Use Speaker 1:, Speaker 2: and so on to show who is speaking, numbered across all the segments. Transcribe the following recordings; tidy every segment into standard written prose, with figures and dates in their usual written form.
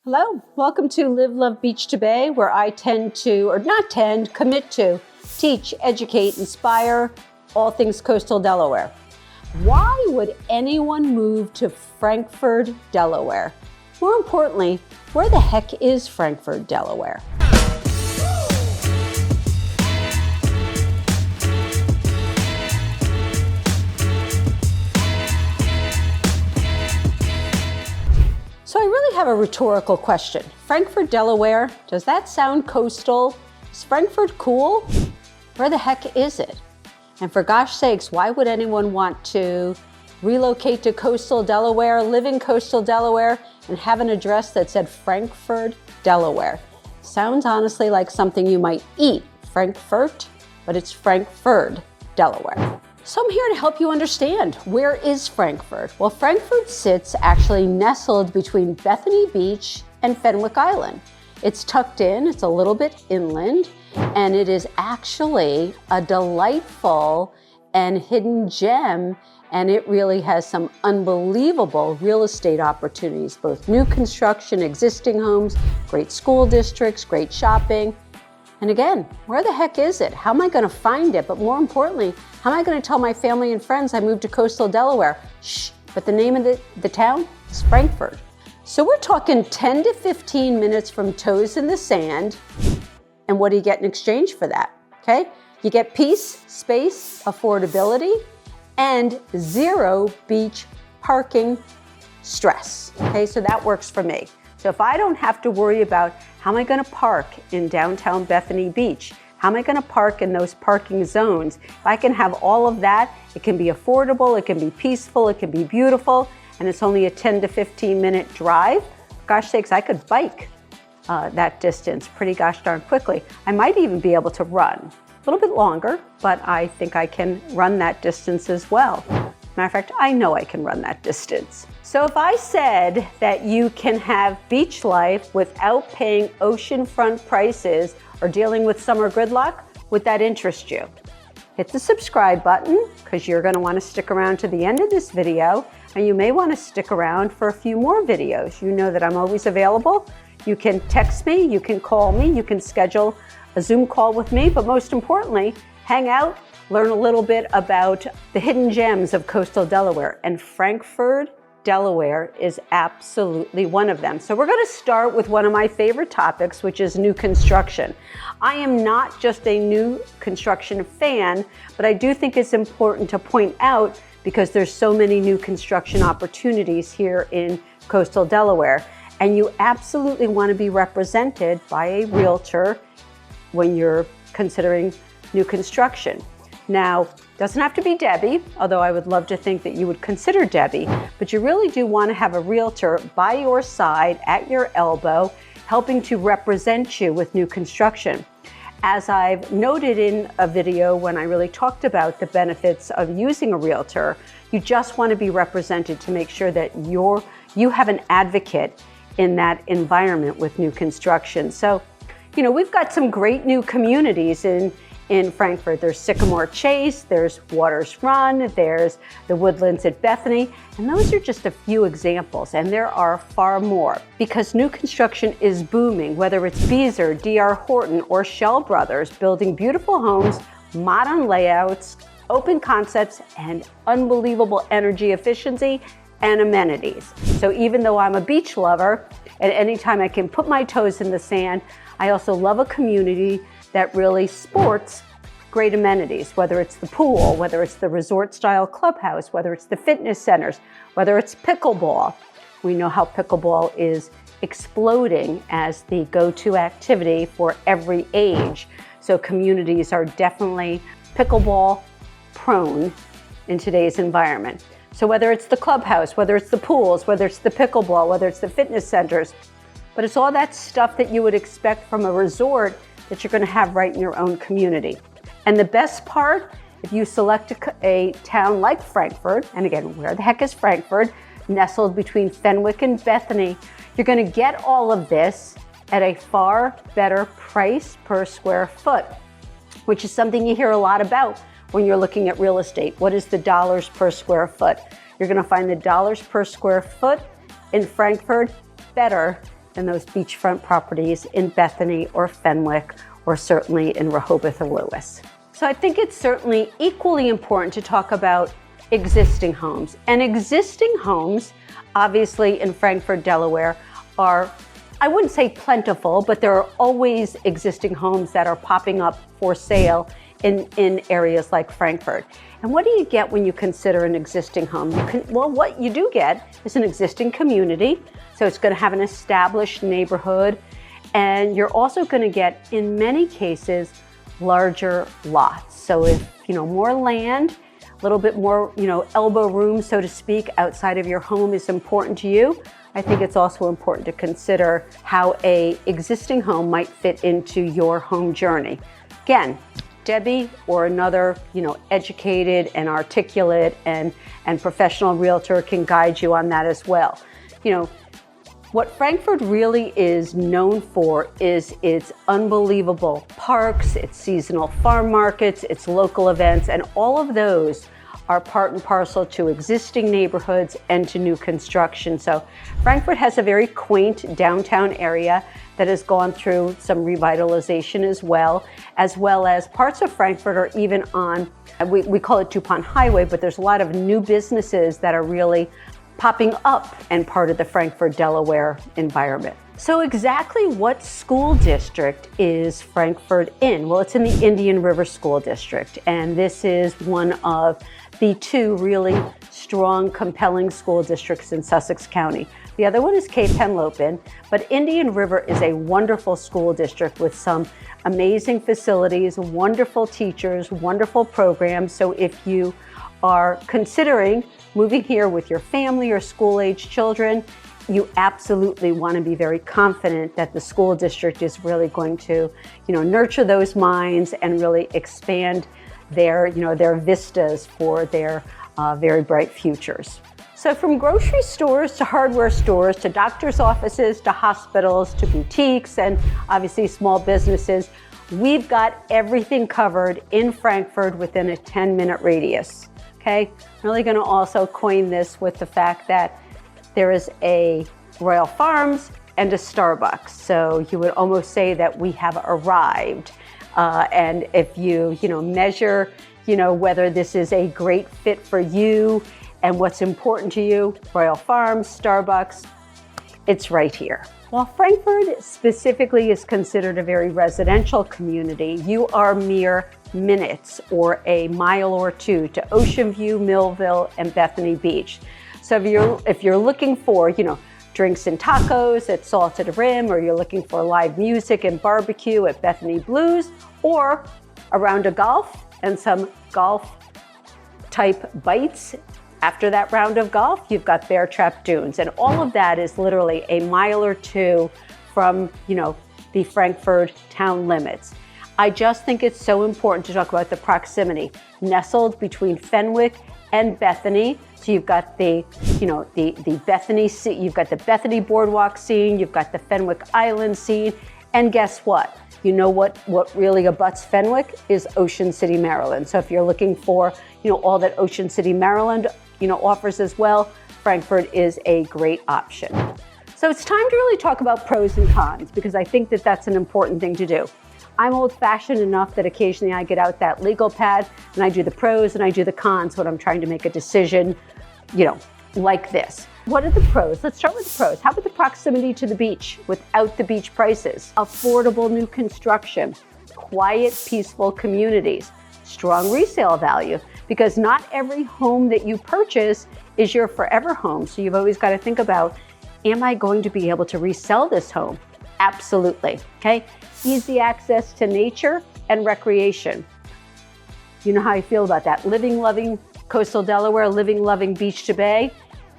Speaker 1: Hello, welcome to Live, Love, Beach to Bay, where I commit to teach, educate, inspire all things coastal Delaware. Why would anyone move to Frankford, Delaware? More importantly, where the heck is Frankford, Delaware? So I really have a rhetorical question. Frankford, Delaware, does that sound coastal? Is Frankford cool? Where the heck is it? And for gosh sakes, why would anyone want to relocate to coastal Delaware, live in coastal Delaware, and have an address that said Frankford, Delaware? Sounds honestly like something you might eat, Frankfurt, but it's Frankford, Delaware. So I'm here to help you understand, where is Frankford? Well, Frankford sits actually nestled between Bethany Beach and Fenwick Island. It's tucked in, it's a little bit inland, and it is actually a delightful and hidden gem, and it really has some unbelievable real estate opportunities, both new construction, existing homes, great school districts, great shopping. And again, where the heck is it? How am I gonna find it? But more importantly, how am I gonna tell my family and friends I moved to coastal Delaware? Shh, but the name of the town is Frankford. So we're talking 10 to 15 minutes from toes in the sand. And what do you get in exchange for that? Okay, you get peace, space, affordability, and zero beach parking stress. Okay, so that works for me. So if I don't have to worry about how am I going to park in downtown Bethany Beach, how am I going to park in those parking zones, if I can have all of that, it can be affordable, it can be peaceful, it can be beautiful, and it's only a 10 to 15 minute drive. Gosh sakes, I could bike that distance pretty gosh darn quickly. I might even be able to run a little bit longer, but I think I can run that distance as well. Matter of fact, I know I can run that distance. So if I said that you can have beach life without paying oceanfront prices or dealing with summer gridlock, would that interest you? Hit the subscribe button, because you're gonna wanna stick around to the end of this video, and you may wanna stick around for a few more videos. You know that I'm always available. You can text me, you can call me, you can schedule a Zoom call with me, but most importantly, hang out, learn a little bit about the hidden gems of coastal Delaware, and Frankford, Delaware is absolutely one of them. So we're going to start with one of my favorite topics, which is new construction. I am not just a new construction fan, but I do think it's important to point out because there's so many new construction opportunities here in coastal Delaware, and you absolutely want to be represented by a realtor when you're considering new construction. Now, doesn't have to be Debbie, although I would love to think that you would consider Debbie, but you really do want to have a realtor by your side, at your elbow, helping to represent you with new construction. As I've noted in a video when I really talked about the benefits of using a realtor, you just want to be represented to make sure that you have an advocate in that environment with new construction. So, you know, we've got some great new communities in Frankford. There's Sycamore Chase, there's Waters Run, there's the Woodlands at Bethany, and those are just a few examples, and there are far more because new construction is booming, whether it's Beazer, D.R. Horton, or Shell Brothers, building beautiful homes, modern layouts, open concepts, and unbelievable energy efficiency and amenities. So even though I'm a beach lover, and anytime I can put my toes in the sand, I also love a community that really sports great amenities, whether it's the pool, whether it's the resort-style clubhouse, whether it's the fitness centers, whether it's pickleball. We know how pickleball is exploding as the go-to activity for every age. So communities are definitely pickleball prone in today's environment. So whether it's the clubhouse, whether it's the pools, whether it's the pickleball, whether it's the fitness centers, but it's all that stuff that you would expect from a resort that you're going to have right in your own community. And the best part, if you select a town like Frankford, and again, where the heck is Frankford, nestled between Fenwick and Bethany, you're going to get all of this at a far better price per square foot, which is something you hear a lot about when you're looking at real estate. What is the dollars per square foot? You're going to find the dollars per square foot in Frankford better than those beachfront properties in Bethany or Fenwick, or certainly in Rehoboth or Lewis. So I think it's certainly equally important to talk about existing homes. And existing homes, obviously in Frankford, Delaware, are, I wouldn't say plentiful, but there are always existing homes that are popping up for sale in areas like Frankford. And what do you get when you consider an existing home? Well, what you do get is an existing community. So it's going to have an established neighborhood. And you're also going to get, in many cases, larger lots. So if, more land, a little bit more, elbow room, so to speak, outside of your home is important to you, I think it's also important to consider how an existing home might fit into your home journey. Again, Debbie or another, educated and articulate and professional realtor can guide you on that as well. What Frankford really is known for is its unbelievable parks, its seasonal farm markets, its local events, and all of those are part and parcel to existing neighborhoods and to new construction. So Frankford has a very quaint downtown area that has gone through some revitalization as well as parts of Frankford are even on, we call it DuPont Highway, but there's a lot of new businesses that are really popping up and part of the Frankford, Delaware environment. So exactly what school district is Frankford in? Well, it's in the Indian River School District, and this is one of the two really strong, compelling school districts in Sussex County. The other one is Cape Henlopen, but Indian River is a wonderful school district with some amazing facilities, wonderful teachers, wonderful programs. So if you are considering moving here with your family or school-age children, you absolutely want to be very confident that the school district is really going to, nurture those minds and really expand their vistas for their very bright futures. So from grocery stores to hardware stores to doctor's offices to hospitals to boutiques and obviously small businesses, we've got everything covered in Frankford within a 10-minute radius. Okay, I'm really going to also coin this with the fact that there is a Royal Farms and a Starbucks. So you would almost say that we have arrived. And if you, measure, whether this is a great fit for you and what's important to you, Royal Farms, Starbucks, it's right here. While Frankford specifically is considered a very residential community, you are mere minutes or a mile or two to Ocean View, Millville, and Bethany Beach. So if you're looking for, drinks and tacos at Salted Rim, or you're looking for live music and barbecue at Bethany Blues, or a round of golf and some golf type bites after that round of golf, you've got Bear Trap Dunes. And all of that is literally a mile or two from, the Frankford town limits. I just think it's so important to talk about the proximity. Nestled between Fenwick and Bethany. So you've got the Bethany, you've got the Bethany Boardwalk scene, you've got the Fenwick Island scene, and guess what? You know what really abuts Fenwick is Ocean City, Maryland. So if you're looking for, all that Ocean City, Maryland, offers as well, Frankford is a great option. So it's time to really talk about pros and cons, because I think that that's an important thing to do. I'm old-fashioned enough that occasionally I get out that legal pad and I do the pros and I do the cons when I'm trying to make a decision, like this. What are the pros? Let's start with the pros. How about the proximity to the beach without the beach prices? Affordable new construction, quiet, peaceful communities, strong resale value, because not every home that you purchase is your forever home. So you've always got to think about, am I going to be able to resell this home? Absolutely, okay? Easy access to nature and recreation. You know how I feel about that. Living, loving coastal Delaware, living, loving beach to bay.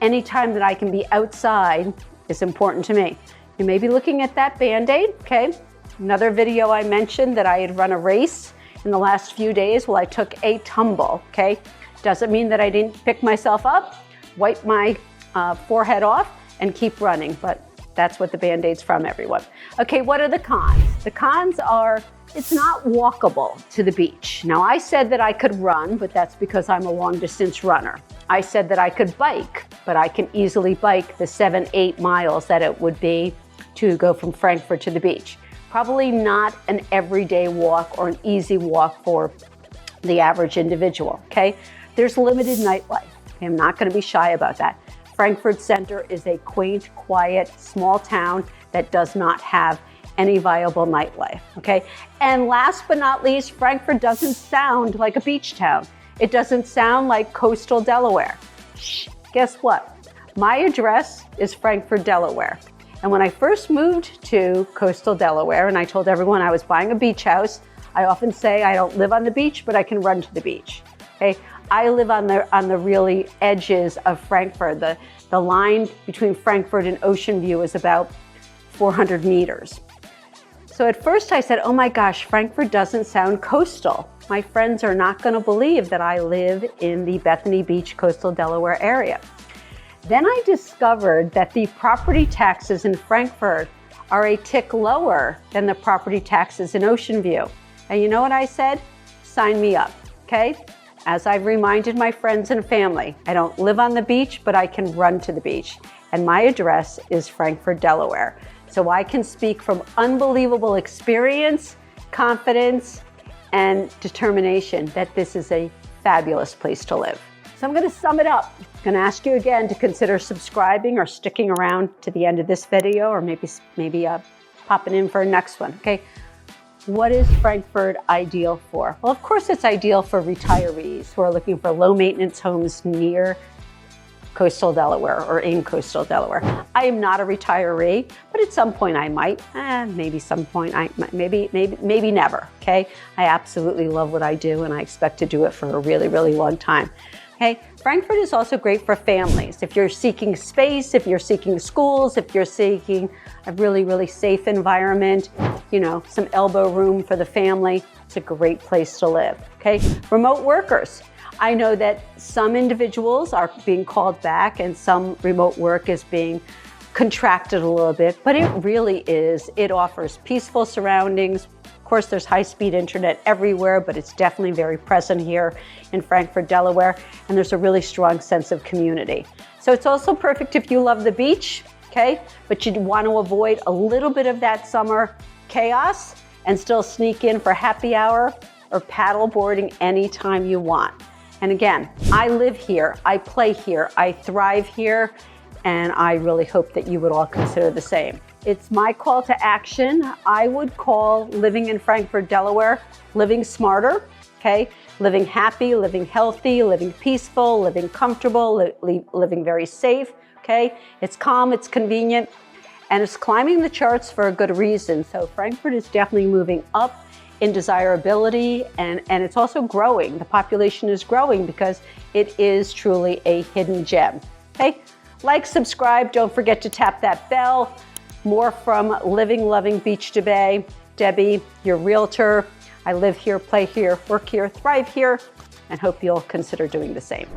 Speaker 1: Anytime that I can be outside is important to me. You may be looking at that Band-Aid, okay? Another video I mentioned that I had run a race in the last few days. Well, I took a tumble, okay? Doesn't mean that I didn't pick myself up, wipe my forehead off, and keep running, but that's what the Band-Aid's from, everyone. Okay, what are the cons? The cons are, it's not walkable to the beach. Now, I said that I could run, but that's because I'm a long-distance runner. I said that I could bike, but I can easily bike the 7-8 miles that it would be to go from Frankford to the beach. Probably not an everyday walk or an easy walk for the average individual, okay? There's limited nightlife. I'm not gonna be shy about that. Frankfurt Center is a quaint, quiet, small town that does not have any viable nightlife, okay? And last but not least, Frankfurt doesn't sound like a beach town. It doesn't sound like coastal Delaware. Shh, guess what? My address is Frankford, Delaware. And when I first moved to coastal Delaware and I told everyone I was buying a beach house, I often say I don't live on the beach, but I can run to the beach, okay? I live on the really edges of Frankfurt. The line between Frankfurt and Ocean View is about 400 meters. So at first I said, oh my gosh, Frankfurt doesn't sound coastal. My friends are not gonna believe that I live in the Bethany Beach, coastal Delaware area. Then I discovered that the property taxes in Frankfurt are a tick lower than the property taxes in Ocean View. And you know what I said? Sign me up, okay? As I've reminded my friends and family, I don't live on the beach, but I can run to the beach. And my address is Frankford, Delaware. So I can speak from unbelievable experience, confidence, and determination that this is a fabulous place to live. So I'm gonna sum it up. I'm gonna ask you again to consider subscribing or sticking around to the end of this video, or maybe popping in for a next one, okay? What is Frankfurt ideal for? Well, of course it's ideal for retirees who are looking for low maintenance homes near coastal Delaware or in coastal Delaware. I am not a retiree, but at some point I might, maybe some point maybe never, okay? I absolutely love what I do and I expect to do it for a really, really long time. Okay, Frankfurt is also great for families. If you're seeking space, if you're seeking schools, if you're seeking a really, really safe environment, you know, some elbow room for the family, it's a great place to live, okay? Remote workers. I know that some individuals are being called back and some remote work is being contracted a little bit, but it really is. It offers peaceful surroundings. Of course, there's high-speed internet everywhere, but it's definitely very present here in Frankford, Delaware, and there's a really strong sense of community. So it's also perfect if you love the beach, okay? But you want to avoid a little bit of that summer chaos and still sneak in for happy hour or paddle boarding anytime you want. And again, I live here, I play here, I thrive here, and I really hope that you would all consider the same. It's my call to action. I would call living in Frankford, Delaware, living smarter, okay? Living happy, living healthy, living peaceful, living comfortable, living very safe, okay? It's calm, it's convenient, and it's climbing the charts for a good reason. So Frankfurt is definitely moving up in desirability, and it's also growing. The population is growing because it is truly a hidden gem, okay? Like, subscribe, don't forget to tap that bell. More from Living, Loving Beach to Bay. Debbie, your realtor. I live here, play here, work here, thrive here, and hope you'll consider doing the same.